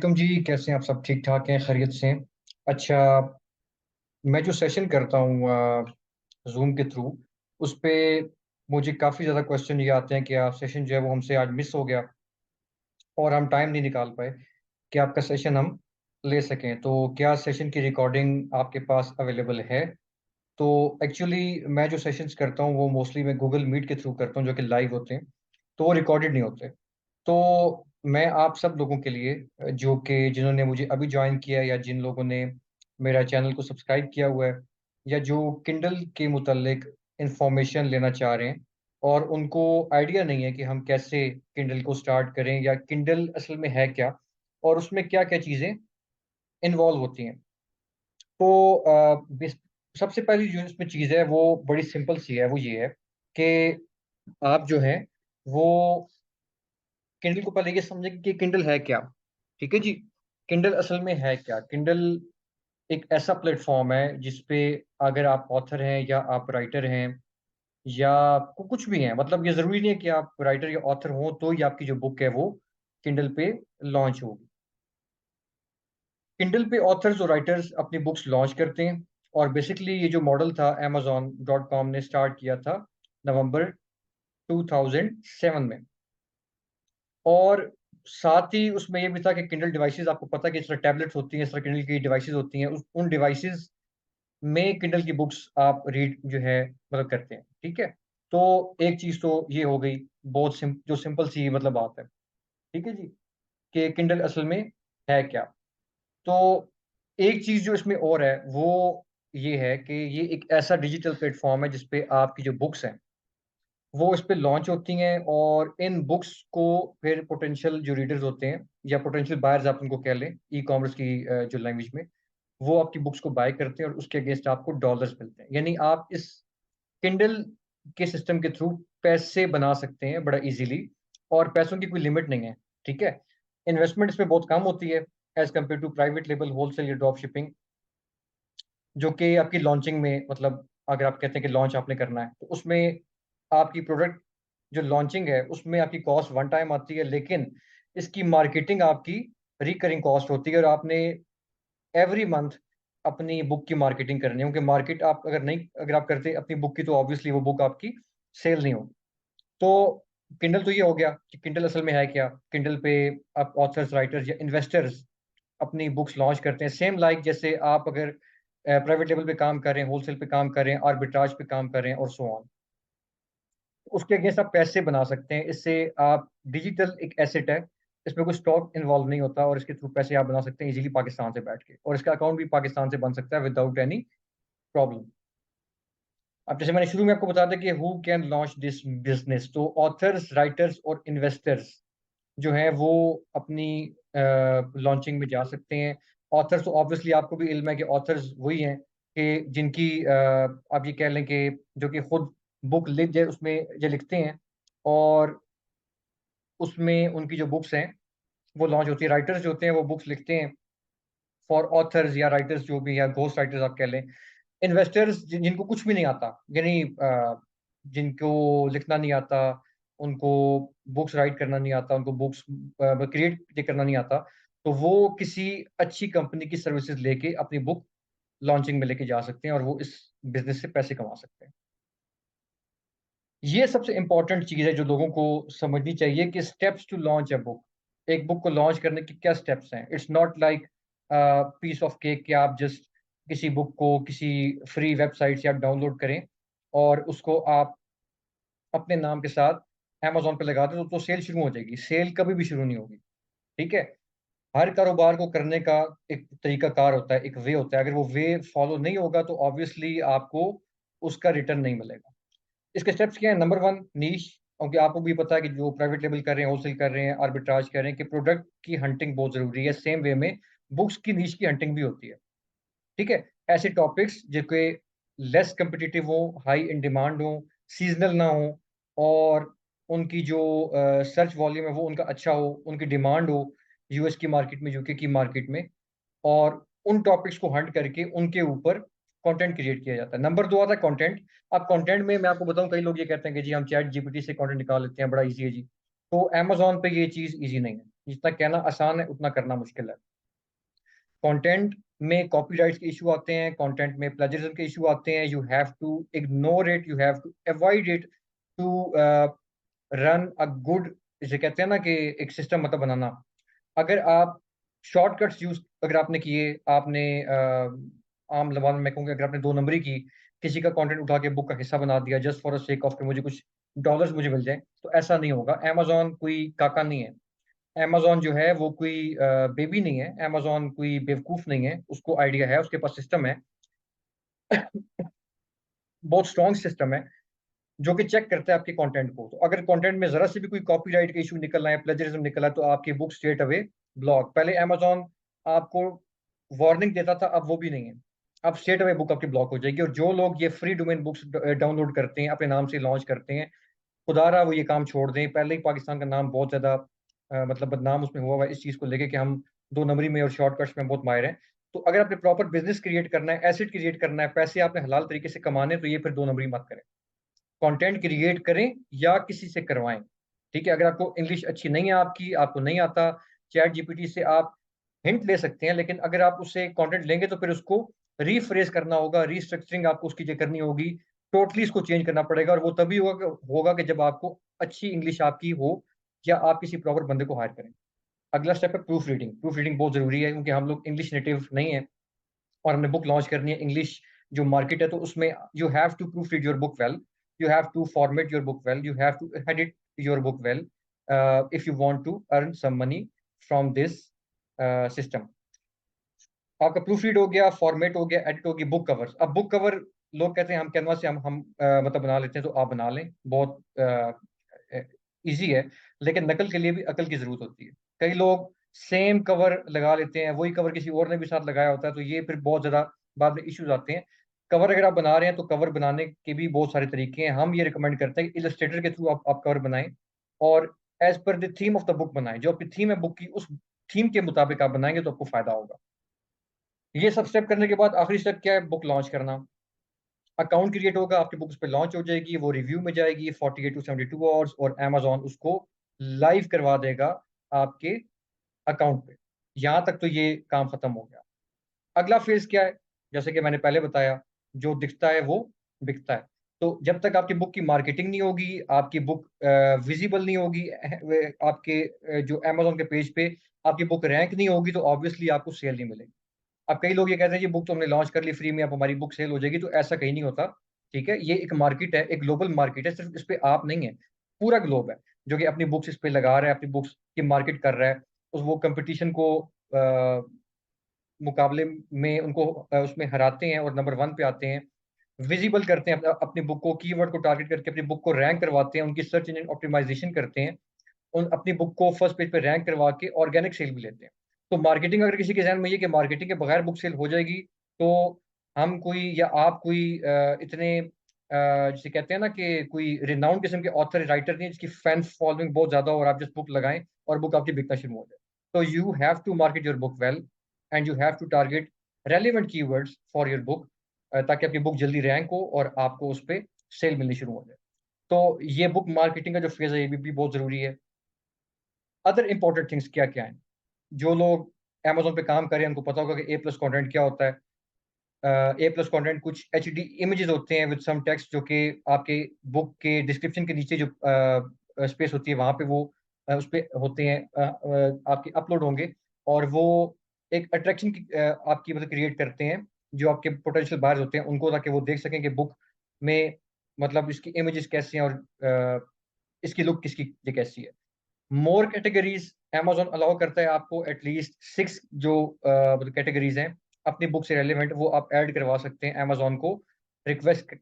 वालेकुम जी। कैसे हैं आप? सब ठीक ठाक हैं? खैरियत से हैं? अच्छा, मैं जो सेशन करता हूँ जूम के थ्रू, उस पे मुझे काफ़ी ज़्यादा क्वेश्चन ये आते हैं कि आप सेशन जो है वो हमसे आज मिस हो गया और हम टाइम नहीं निकाल पाए कि आपका सेशन हम ले सकें। तो क्या सेशन की रिकॉर्डिंग आपके पास अवेलेबल है? तो एक्चुअली मैं जो सेशंस करता हूँ वो मोस्टली मैं गूगल मीट के थ्रू करता हूँ, जो कि लाइव होते हैं, तो वो रिकॉर्डेड नहीं होते। तो मैं आप सब लोगों के लिए जो कि जिन्होंने मुझे अभी ज्वाइन किया है या जिन लोगों ने मेरा चैनल को सब्सक्राइब किया हुआ है या जो किंडल के मुतल्लिक इंफॉर्मेशन लेना चाह रहे हैं और उनको आइडिया नहीं है कि हम कैसे किंडल को स्टार्ट करें या किंडल असल में है क्या और उसमें क्या-क्या चीज़ें इन्वॉल्व होती हैं। तो सबसे पहली जो इसमें चीज़ है वो बड़ी सिंपल सी है, वो ये है कि आप जो है वो किंडल को पहले ये समझें कि किंडल है क्या? ठीक है जी? किंडल असल में है क्या? किंडल एक ऐसा प्लेटफ़ॉर्म है जिस पे अगर आप ऑथर हैं या आप राइटर हैं या कुछ भी हैं, मतलब ये ज़रूरी नहीं है कि आप राइटर या ऑथर हों तो ही आपकी जो बुक है वो किंडल पे लॉन्च होगी। किंडल पे ऑथर्स और राइटर्स अपनी बुक्स लॉन्च करते हैं और बेसिकली ये जो मॉडल था amazon.com ने स्टार्ट किया था नवंबर 2007 में। और साथ ही उसमें ये भी था कि किंडल डिवाइसेज़, आपको पता है कि इस तरह टैबलेट्स होती हैं, इस तरह किंडल की डिवाइसेज़ होती हैं, उस उन डिवाइसेज़ में किंडल की बुक्स आप रीड जो है मतलब करते हैं, ठीक है? तो एक चीज़ तो ये हो गई, बहुत जो सिंपल सी मतलब बात है, ठीक है जी? कि किंडल असल में है क्या? तो एक चीज़ जो इसमें और है, वो ये है कि ये एक ऐसा डिजिटल प्लेटफ़ॉर्म है जिस पे आपकी जो बुक्स हैं वो इस पे लॉन्च होती हैं और इन बुक्स को फिर पोटेंशियल जो रीडर्स होते हैं या पोटेंशियल बायर्स आप उनको कह लें ई-कॉमर्स की जो लैंग्वेज में, वो आपकी बुक्स को बाय करते हैं और उसके अगेंस्ट आपको डॉलर्स मिलते हैं। यानी आप इस किंडल के सिस्टम के थ्रू पैसे बना सकते हैं बड़ा ईज़िली और पैसों की कोई लिमिट नहीं है, ठीक है? इन्वेस्टमेंट इसमें बहुत कम होती है as compared to private label, wholesale या ड्रॉप शिपिंग, जो कि आपकी लॉन्चिंग में, मतलब अगर आप कहते हैं कि लॉन्च आपने करना है, तो उसमें आपकी प्रोडक्ट जो लॉन्चिंग है, उसमें आपकी कॉस्ट वन टाइम आती है, लेकिन इसकी मार्केटिंग आपकी रिकरिंग कॉस्ट होती है और आपने एवरी मंथ अपनी बुक की मार्केटिंग करनी है, क्योंकि मार्केट आप अगर आप करते अपनी बुक की, तो ऑब्वियसली वो बुक आपकी सेल नहीं होगी। तो किंडल तो ये हो गया कि किंडल असल में है क्या? किंडल पे आप ऑथर्स, राइटर्स या इन्वेस्टर्स अपनी बुक्स लॉन्च करते हैं। सेम लाइक जैसे आप अगर प्राइवेट लेवल पे काम कर रहे हैं, होलसेल पे काम कर रहे हैं, आर्बिट्राज पे काम कर रहे हैं और सो ऑन। उसके अगेंस्ट आप पैसे बना सकते हैं। इससे आप डिजिटल एक एसेट है, इसमें कोई स्टॉक इन्वॉल्व नहीं होता और इसके थ्रू पैसे आप बना सकते हैं इज़िली पाकिस्तान से बैठ के, और इसका अकाउंट भी पाकिस्तान से बन सकता है विदाउट एनी प्रॉब्लम। अब जैसे मैंने शुरू में आपको बताया था कि हू कैन लॉन्च दिस बिज़नेस, तो ऑथर्स, राइटर्स और इन्वेस्टर्स जो हैं वो अपनी लॉन्चिंग में जा सकते हैं। ऑथर्स तो ऑब्वियसली आपको भी इल्म है कि ऑथर्स वही हैं कि जिनकी आप ये कह लें कि जो कि खुद बुक लिख जाए उसमें जो लिखते हैं और उसमें उनकी जो बुक्स हैं वो लॉन्च होती है। राइटर्स जो होते हैं वो बुक्स लिखते हैं फॉर ऑथर्स या राइटर्स जो भी, या घोस्ट राइटर्स आप कह लें। इन्वेस्टर्स जिनको कुछ भी नहीं आता, यानी जिनको लिखना नहीं आता, उनको बुक्स राइट करना नहीं आता, उनको बुक्स क्रिएट करना नहीं आता, तो वो किसी अच्छी कंपनी की सर्विसेज लेके अपनी बुक लॉन्चिंग में लेके जा सकते हैं और वो इस बिज़नेस से पैसे कमा सकते हैं। ये सबसे इम्पोर्टेंट चीज़ है जो लोगों को समझनी चाहिए कि steps to launch a book. एक बुक को लॉन्च करने के क्या स्टेप्स हैं? It's not like piece of cake कि आप जस्ट किसी बुक को किसी फ्री वेबसाइट से आप डाउनलोड करें और उसको आप अपने नाम के साथ अमेज़न पे लगा दें तो सेल शुरू हो जाएगी। सेल कभी भी शुरू नहीं होगी, ठीक है? हर कारोबार को करने का एक तरीका-कार होता है, एक वे होता है। अगर वो वे फॉलो नहीं होगा तो ऑब्वियसली आपको उसका रिटर्न नहीं मिलेगा। इसके स्टेप्स क्या हैं? नंबर 1, नीश, क्योंकि आपको भी पता है कि जो प्राइवेट लेबल कर रहे हैं, होलसेल कर रहे हैं, आर्बिट्राज कर रहे हैं, कि प्रोडक्ट की हंटिंग बहुत ज़रूरी है। सेम वे में बुक्स की नीश की हंटिंग भी होती है, ठीक है? ऐसे टॉपिक्स जो कि लेस कॉम्पिटिटिव हों, हाई इन डिमांड हों, सीज़नल ना हों और उनकी जो सर्च वॉल्यूम है वो उनका अच्छा हो, उनकी डिमांड हो यूएस की मार्केट में, यूके की मार्केट में, और उन टॉपिक्स को हंट करके उनके ऊपर कंटेंट क्रिएट किया जाता है। नंबर 2 आता है कंटेंट। अब कंटेंट में मैं आपको बताऊँ, कई लोग ये कहते हैं कि जी हम चैट जीपीटी से कंटेंट निकाल लेते हैं, बड़ा ईज़ी है जी। तो अमेजोन पे ये चीज़ ईजी नहीं है, जितना कहना आसान है उतना करना मुश्किल है। कंटेंट में कॉपीराइट्स के इशू आते हैं, कंटेंट में प्लेजरिज्म के इशू आते हैं, you have to ignore it, you have to avoid it to run a good, जिसे कहते हैं ना कि एक सिस्टम मतलब बनाना। अगर आप शॉर्टकट्स यूज अगर आपने किए, आपने आम लबान में कहूँगा, अगर आपने दो नंबरी की, किसी का कंटेंट उठा के बुक का हिस्सा बना दिया just for a sake of कि मुझे कुछ डॉलर्स मुझे मिल जाए, तो ऐसा नहीं होगा। अमेजोन कोई काका नहीं है, अमेजोन जो है वो कोई बेबी नहीं है, अमेजोन कोई बेवकूफ नहीं है, उसको आइडिया है, उसके पास सिस्टम है, बहुत स्ट्रॉन्ग सिस्टम है जो कि चेक करता है आपके कंटेंट को। तो अगर कंटेंट में जरा से भी कोई कॉपीराइट का इशू निकल रहा है, प्लेजरिज्म निकला है, तो आपकी बुक स्ट्रेट अवे ब्लॉक। पहले अमेजोन आपको वार्निंग देता था, अब वो भी नहीं है, अब स्ट्रेट अवे बुक आपकी ब्लॉक हो जाएगी। और जो लोग ये फ्री डोमेन बुक्स डाउनलोड करते हैं, अपने नाम से लॉन्च करते हैं, खुदारा वो ये काम छोड़ दें। पहले ही पाकिस्तान का नाम बहुत ज्यादा मतलब बदनाम उसमें हुआ है इस चीज को लेके कि हम दो नंबरी में और शॉर्टकट्स में बहुत माहिर हैं। तो अगर आपने प्रॉपर बिजनेस क्रिएट करना है, एसेट क्रिएट करना है, पैसे आपने हलाल तरीके से कमाने, तो ये फिर दो नंबरी मत करें। कंटेंट क्रिएट करें या किसी से करवाएं। ठीक है, अगर आपको इंग्लिश अच्छी नहीं है, आपकी आपको नहीं आता, चैट जीपीटी से आप हिंट ले सकते हैं, लेकिन अगर आप उससे कंटेंट लेंगे तो फिर उसको रीफ्रेज करना होगा, रीस्ट्रक्चरिंग आपको उसकी जो करनी होगी, टोटली इसको चेंज करना पड़ेगा। और वो तभी होगा कि जब आपको अच्छी इंग्लिश आपकी हो या आप किसी प्रॉपर बंदे को हायर करें। अगला स्टेप है प्रूफ रीडिंग। प्रूफ रीडिंग बहुत जरूरी है क्योंकि हम लोग इंग्लिश नेटिव नहीं है और हमने बुक लॉन्च करनी है इंग्लिश जो मार्केट है, तो उसमें you have to proofread your book well, you have to format your book well, you have to edit your book well if you want to earn some money from this system. आपका proofread हो गया, format हो गया, edit हो गई, book cover. अब book cover लोग कहते हैं हम कैनवा से हम मतलब बना लेते हैं, तो आप बना लें, बहुत इजी है, लेकिन नकल के लिए भी अकल की जरूरत होती है। कई लोग सेम कवर लगा लेते हैं, वही कवर किसी और ने भी साथ लगाया होता है, तो ये फिर बहुत ज्यादा बाद में इश्यूज आते हैं। कवर अगर आप बना रहे हैं तो कवर बनाने के भी बहुत सारे तरीके हैं। हम ये रिकमेंड करते हैं कि इलस्ट्रेटर के थ्रू आप कवर बनाएं और as per the theme of the book बनाएं। जो आपकी थीम है बुक की, उस थीम के मुताबिक आप बनाएंगे तो आपको फायदा होगा। ये सब स्टेप करने के बाद आखिरी स्टेप क्या है? बुक लॉन्च करना। अकाउंट क्रिएट होगा, आपकी बुक उस पर लॉन्च हो जाएगी, वो रिव्यू में जाएगी 48 टू 72 आवर्स, और अमेजोन उसको लाइव करवा देगा आपके अकाउंट पे। यहां तक तो ये काम खत्म हो गया। अगला फेज क्या है? जैसे कि मैंने पहले बताया, जो दिखता है वो बिकता है। तो जब तक आपकी बुक की मार्केटिंग नहीं होगी, आपकी बुक विजिबल नहीं होगी, आपके जो अमेजोन के पेज पे आपकी बुक रैंक नहीं होगी, तो ऑब्वियसली आपको सेल नहीं मिलेगी। अब कई लोग ये कहते हैं जी बुक तो हमने लॉन्च कर ली फ्री में, अब हमारी बुक सेल हो जाएगी, तो ऐसा कहीं नहीं होता। ठीक है, ये एक मार्केट है, एक ग्लोबल मार्केट है, सिर्फ इस पे आप नहीं है, पूरा ग्लोब है जो कि अपनी बुक्स इस पे लगा रहा है, अपनी बुक्स की मार्केट कर रहा है। उस वो कंपटीशन को मुकाबले में उनको उसमें हराते हैं और नंबर वन पे आते हैं, विजिबल करते हैं अपनी बुक को, कीवर्ड को टारगेट करके अपनी बुक को रैंक करवाते हैं, उनकी सर्च इंजन ऑप्टिमाइजेशन करते हैं, उन अपनी बुक को फर्स्ट पेज पे रैंक करवा के ऑर्गेनिक सेल भी लेते हैं। तो मार्केटिंग अगर किसी के जहन में ये कि मार्केटिंग के बगैर बुक सेल हो जाएगी, तो हम कोई या आप कोई इतने जिसे कहते हैं ना कि कोई रिनाउंड किस्म के ऑथर राइटर नहीं है जिसकी फैन फॉलोइंग बहुत ज्यादा हो और आप जस्ट बुक लगाएं और बुक आपकी बिकना शुरू हो जाए। तो you have to market your book well and you have to target relevant keywords for your book, ताकि आपकी बुक जल्दी रैंक हो और आपको उस पर सेल मिलनी शुरू हो जाए। तो ये बुक मार्केटिंग का जो फेज है ये भी बहुत जरूरी है। अदर इंपॉर्टेंट थिंग्स क्या क्या हैं? जो लोग अमेजोन पे काम कर रहे हैं उनको पता होगा कि ए प्लस कॉन्टेंट क्या होता है। ए प्लस कॉन्टेंट कुछ एच डी इमेजेस होते हैं विद सम टेक्स्ट, जो कि आपके बुक के डिस्क्रिप्शन के नीचे जो स्पेस होती है वहां पे वो उस पे होते हैं, आपके अपलोड होंगे, और वो एक अट्रैक्शन की आपकी मतलब क्रिएट करते हैं जो आपके पोटेंशियल बायर्स होते हैं उनको, ताकि वो देख सकें कि बुक में मतलब इसकी इमेजेस कैसी हैं और इसकी लुक किसकी ये कैसी है। मोर कैटेगरीज अमेजोन अलाउ करता है आपको, एटलीस्ट 6 जो मतलब कैटेगरीज हैं अपनी बुक से रेलिवेंट, वो आप ऐड करवा सकते हैं अमेजोन को। रिक्वेस्ट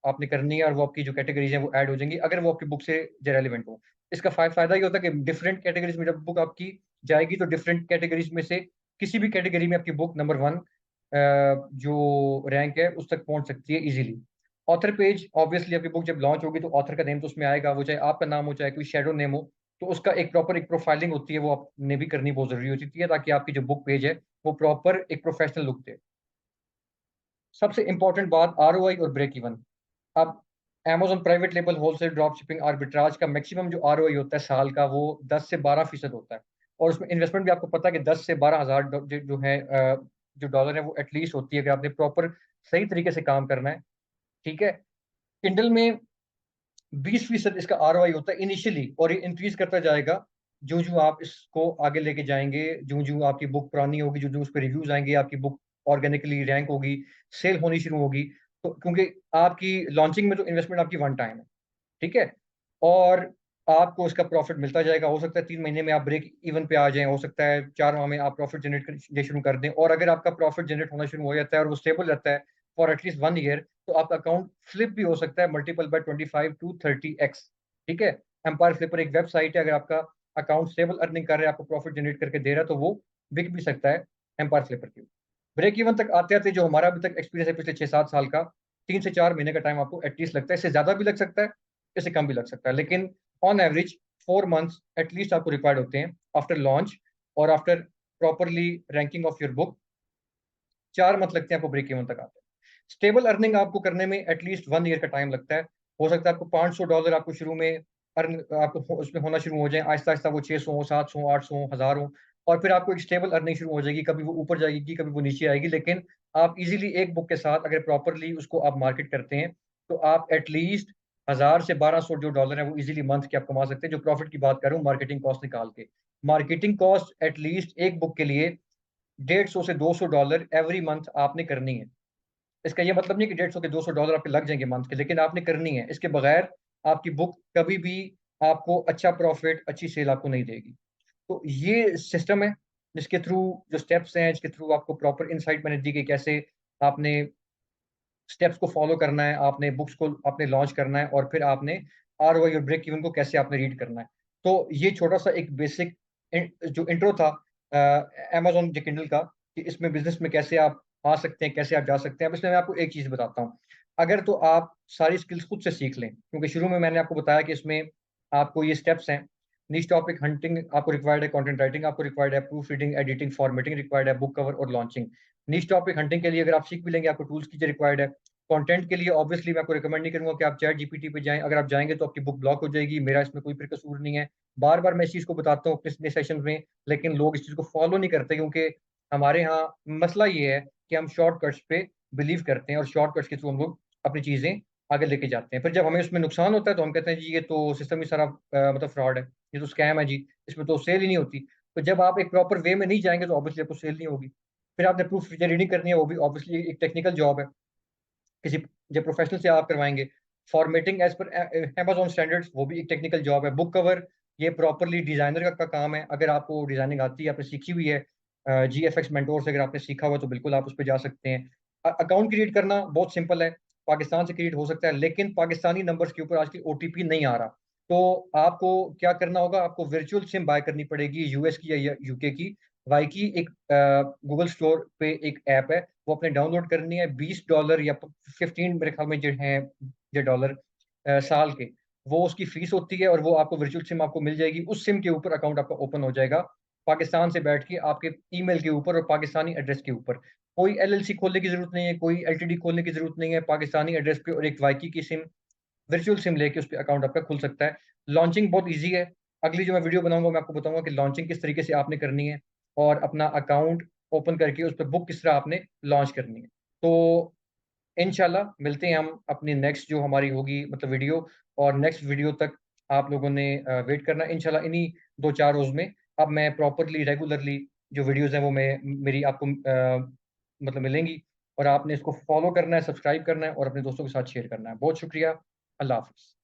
आपने करनी है और वो आपकी जो कैटेगरीज हैं वो ऐड हो जाएंगी अगर वो आपकी बुक से रेलिवेंट हो। इसका फायदा ये होता है कि डिफरेंट कैटेगरीज में जब बुक आपकी जाएगी तो डिफरेंट कैटेगरीज में से किसी भी कैटेगरी में आपकी बुक नंबर वन जो रैंक है उस तक पहुंच सकती है इजीली। ऑथर पेज, ऑब्वियसली आपकी बुक जब लॉन्च होगी तो ऑथर का नेम तो उसमें आएगा, वो चाहे आपका नाम हो चाहे कोई शेडो नेम हो, तो उसका एक प्रॉपर एक प्रोफाइलिंग होती है, वो आपने भी करनी बहुत जरूरी होती है ताकि आपकी जो बुक पेज है वो प्रॉपर एक प्रोफेशनल लुक दे। सबसे इंपॉर्टेंट बात, आरओआई और ब्रेक इवन। अब Amazon private label wholesale drop shipping arbitrage का मैक्सिमम जो आरओआई होता है साल का वो 10 से 12% होता है, और उसमें इन्वेस्टमेंट भी आपको पता है कि 10 से 12,000 जो है जो डॉलर है वो एटलीस्ट होती है, अगर आपने प्रॉपर सही तरीके से काम करना है। ठीक है, किंडल में 20% इसका आरओआई होता है इनिशियली, और ये इंक्रीज करता जाएगा जो जो आप इसको आगे लेके जाएंगे, जो जो आपकी बुक पुरानी होगी, जो जो उस पर रिव्यूज आएंगे, आपकी बुक ऑर्गेनिकली रैंक होगी, सेल होनी शुरू होगी। तो क्योंकि आपकी लॉन्चिंग में तो इन्वेस्टमेंट आपकी वन टाइम है, ठीक है, और आपको इसका प्रॉफिट मिलता जाएगा। हो सकता है 3 महीने में आप ब्रेक इवन पे आ जाएं, हो सकता है 4 माह में आप प्रॉफिट जनरेट शुरू कर दें, और अगर आपका प्रॉफिट जनरेट होना शुरू हो जाता है और वो स्टेबल रहता है फॉर एटलीस्ट 1 ईयर, तो आपका अकाउंट फ्लिप भी हो सकता है मल्टीपल बाय 25 to 30x। ठीक है, एम्पायर फ्लिपर एक वेबसाइट है, अगर आपका अकाउंट स्टेबल अर्निंग कर रहा है, आपको प्रॉफिट जनरेट करके दे रहा है, तो वो बिक भी सकता है एम्पायर फ्लिपर की। ब्रेक इवन तक आते आते जो हमारा अभी तक एक्सपीरियंस है पिछले 6-7 साल का, 3 से 4 महीने का टाइम आपको एटलीस्ट लगता है। इससे ज्यादा भी लग सकता है, इससे कम भी लग सकता है, लेकिन ऑन एवरेज 4 मंथ्स एटलीस्ट आपको रिक्वायर्ड होते हैं आफ्टर लॉन्च और after properly ranking of your book. 4 month लगते हैं आपको ब्रेक इवन तक आते हैं। स्टेबल अर्निंग आपको करने में एटलीस्ट 1 ईयर का टाइम लगता है। हो सकता है आपको $500 आपको शुरू में अर्न आपको उसमें होना शुरू हो जाए, आहिस्ता आहिस्ता वो 600 हो, 700 हो, 800 हो, 1000 हो, और फिर आपको एक स्टेबल अर्निंग शुरू हो जाएगी। कभी वो ऊपर जाएगी, कभी वो नीचे आएगी, लेकिन आप इजीली एक बुक के साथ अगर प्रॉपरली उसको आप मार्केट करते हैं, तो आप एटलीस्ट 1000 से 1200 जो डॉलर है वो इजीली मंथ के आप कमा सकते हैं। जो प्रॉफिट की बात कर रहा हूँ मार्केटिंग कॉस्ट निकाल के, मार्केटिंग कॉस्ट एटलीस्ट एक बुक के लिए 150 से $200 एवरी मंथ आपने करनी है। इसका ये मतलब नहीं कि 150 के $200 आपके लग जाएंगे मंथ के, लेकिन आपने करनी है। इसके बगैर आपकी बुक कभी भी आपको अच्छा प्रॉफिट, अच्छी सेल आपको नहीं देगी। तो ये सिस्टम है जिसके थ्रू, जो स्टेप्स हैं जिसके थ्रू आपको प्रॉपर इनसाइट मैंने दी कि कैसे आपने स्टेप्स को फॉलो करना है, आपने बुक्स को आपने लॉन्च करना है, और फिर आपने आरओआई और ब्रेक इवन को कैसे आपने रीड करना है। तो ये छोटा सा एक बेसिक जो इंट्रो था अमेजोन जो किंडल का, कि इसमें बिजनेस में कैसे आप आ सकते हैं, कैसे आप जा सकते हैं। अब इसमें मैं आपको एक चीज बताता हूँ। अगर तो आप सारी स्किल्स खुद से सीख लें, क्योंकि शुरू में मैंने आपको बताया कि इसमें आपको ये स्टेप्स हैं। नीश टॉपिक हंटिंग आपको रिक्वायर्ड है, कंटेंट राइटिंग आपको रिक्वायर्ड है, proof reading, editing, formatting required है, बुक कवर और लॉन्चिंग। नीश टॉपिक हंटिंग के लिए अगर आप सीख भी लेंगे, आपको टूल्स की रिक्वायर्ड है। कंटेंट के लिए ऑब्वियसली मैं आपको रिकमेंड नहीं करूंगा कि आप चैट जीपीटी पे जाएं, अगर आप जाएंगे तो आपकी बुक ब्लॉक हो जाएगी। मेरा इसमें कोई फिर कसूर नहीं है, बार बार मैं इस चीज को बताता हूँ अपने सेशन में, लेकिन लोग इस चीज को फॉलो नहीं करते, क्योंकि हमारे यहाँ मसला ये है कि हम शॉर्टकट्स पे बिलीव करते हैं, और शॉर्टकट्स के थ्रू हम लोग अपनी चीजें आगे लेके जाते हैं। फिर जब हमें उसमें नुकसान होता है तो हम कहते हैं जी ये तो सिस्टम ही सारा मतलब फ्रॉड है, ये तो स्कैम है जी, इसमें तो सेल ही नहीं होती। तो जब आप एक प्रॉपर वे में नहीं जाएंगे तो ऑब्वियसली आपको सेल नहीं होगी। फिर आपने प्रूफ रीडिंग करनी है, वो भी ऑब्वियसली एक टेक्निकल जॉब है, किसी जो प्रोफेशनल से आप करवाएंगे। Formatting as per Amazon standards, वो भी एक टेक्निकल जॉब है। बुक कवर ये प्रॉपरली डिजाइनर का काम है, अगर आपको डिजाइनिंग आती है, आपने सीखी हुई है GFX मेंटोर से, अगर आपने सीखा हुआ तो बिल्कुल आप उस पर जा सकते हैं। अकाउंट क्रिएट करना बहुत सिंपल है, पाकिस्तान से क्रिएट हो सकता है, लेकिन पाकिस्तानी नंबर्स के ऊपर आजकल ओटीपी नहीं आ रहा। तो आपको क्या करना होगा, आपको वर्चुअल सिम बाय करनी पड़ेगी, यूएस की या यूके की। वाई की एक गूगल स्टोर पे एक ऐप है, वो अपने डाउनलोड करनी है। $20 या 15 मेरे ख्याल में जो है जो डॉलर साल के, वो उसकी फीस होती है, और वो आपको वर्चुअल सिम आपको मिल जाएगी। उस सिम के ऊपर अकाउंट आपका ओपन हो जाएगा, पाकिस्तान से बैठ के आपके ईमेल के ऊपर और पाकिस्तानी एड्रेस के ऊपर। कोई एलएलसी खोलने की जरूरत नहीं है, कोई एलटीडी खोलने की जरूरत नहीं है, पाकिस्तानी एड्रेस पे और एक वाईकी की सिम, वर्चुअल सिम लेके उस पर अकाउंट आपका खुल सकता है। लॉन्चिंग बहुत ईजी है, अगली जो मैं वीडियो बनाऊंगा मैं आपको बताऊंगा कि लॉन्चिंग किस तरीके से आपने करनी है, और अपना अकाउंट ओपन करके उस पर बुक किस तरह आपने लॉन्च करनी है। तो इंशाल्लाह मिलते हैं हम अपनी नेक्स्ट जो हमारी होगी मतलब वीडियो, और नेक्स्ट वीडियो तक आप लोगों ने वेट करना इंशाल्लाह। इन्हीं 2-4 रोज में अब मैं प्रॉपरली रेगुलरली जो वीडियोस हैं वो मैं मेरी आपको मतलब मिलेंगी, और आपने इसको फॉलो करना है, सब्सक्राइब करना है, और अपने दोस्तों के साथ शेयर करना है। बहुत शुक्रिया, अल्लाह हाफिज़।